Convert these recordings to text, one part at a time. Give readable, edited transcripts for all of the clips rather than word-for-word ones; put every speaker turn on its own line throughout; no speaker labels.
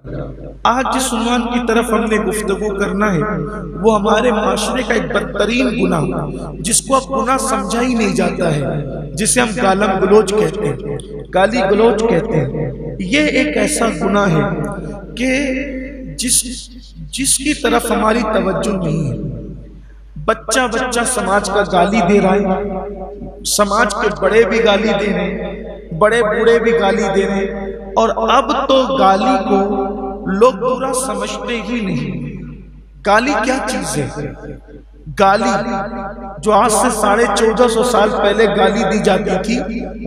آج جس عنوان کی طرف ہم نے گفتگو کرنا ہے وہ ہمارے معاشرے کا ایک بدترین گناہ، جس کو اب گناہ سمجھا ہی نہیں جاتا ہے، جسے ہم گالم گلوچ کہتے ہیں، گالی گلوچ کہتے ہیں۔ یہ ایک ایسا گناہ ہے کہ جس کی طرف ہماری توجہ نہیں ہے۔ بچہ سماج کا گالی دے رہا ہے، سماج کے بڑے بھی گالی دے رہے ہیں، بڑے بوڑھے بھی گالی دے رہے ہیں، اور اب تو گالی کو لوگ برا سمجھتے ہی نہیں۔ گالی کیا چیز ہے؟ گالی جو آج سے 1450 سال پہلے گالی دی جاتی تھی،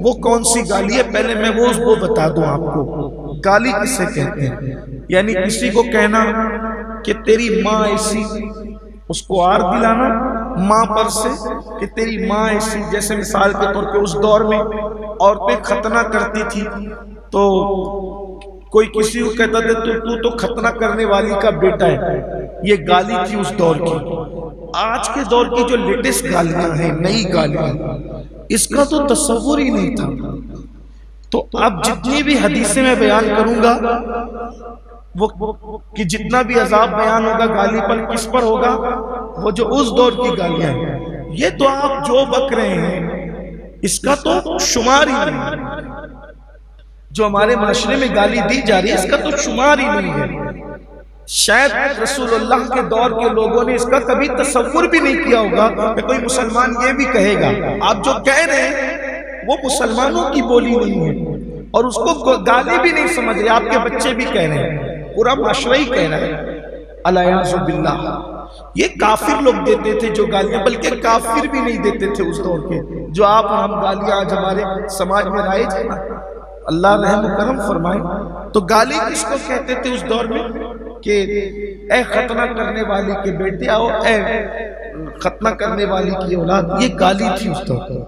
وہ کون سی گالی ہے؟ پہلے میں وہ بتا دوں آپ کو۔ گالی کسے کہتے ہیں؟ یعنی کسی کو کہنا کہ تیری ماں ایسی، اس کو آر دلانا ماں پر سے کہ تیری ماں ایسی۔ جیسے مثال کے طور پہ اس دور میں عورتیں ختنہ کرتی تھی تو کوئی کسی کو کہتا تھا تو ختنہ کرنے والی کا بیٹا ہے، یہ گالی تھی اس دور کی۔ آج کے دور کی جو لیٹسٹ گالیاں ہیں، نئی گالیاں، اس کا تو تصور ہی نہیں تھا۔ تو اب جتنی بھی حدیثیں میں بیان کروں گا، وہ کہ جتنا بھی عذاب بیان ہوگا گالی پر کس پر ہوگا؟ وہ جو اس دور کی گالیاں ہیں۔ یہ تو آپ جو بک رہے ہیں اس کا تو شمار ہی نہیں، جو ہمارے معاشرے میں گالی دی جا رہی ہے اس کا تو شمار ہی نہیں ہے۔ شاید رسول اللہ کے دور کے لوگوں نے اس کا کبھی تصور بھی نہیں کیا ہوگا کہ کوئی مسلمان یہ بھی کہے گا۔ آپ جو کہہ رہے ہیں وہ مسلمانوں کی بولی نہیں ہے اور اس کو گالی بھی نہیں سمجھ رہے، آپ کے بچے بھی کہہ رہے ہیں، پورا معاشرہ ہی کہہ رہا ہے۔ الیاذ باللہ، یہ کافر لوگ دیتے تھے جو گالیاں، بلکہ کافر بھی نہیں دیتے تھے اس دور کے، جو آپ اور ہم گالیاں آج ہمارے سماج میں رائج ہیں۔ اللہ رحم و کرم فرمائے۔ تو گالی کس کو کہتے تھے اس دور میں؟ کہ اے ختنہ کرنے والی کے بیٹے آؤ، اے ختنہ کرنے والی کی اولاد، یہ گالی تھی اس دور۔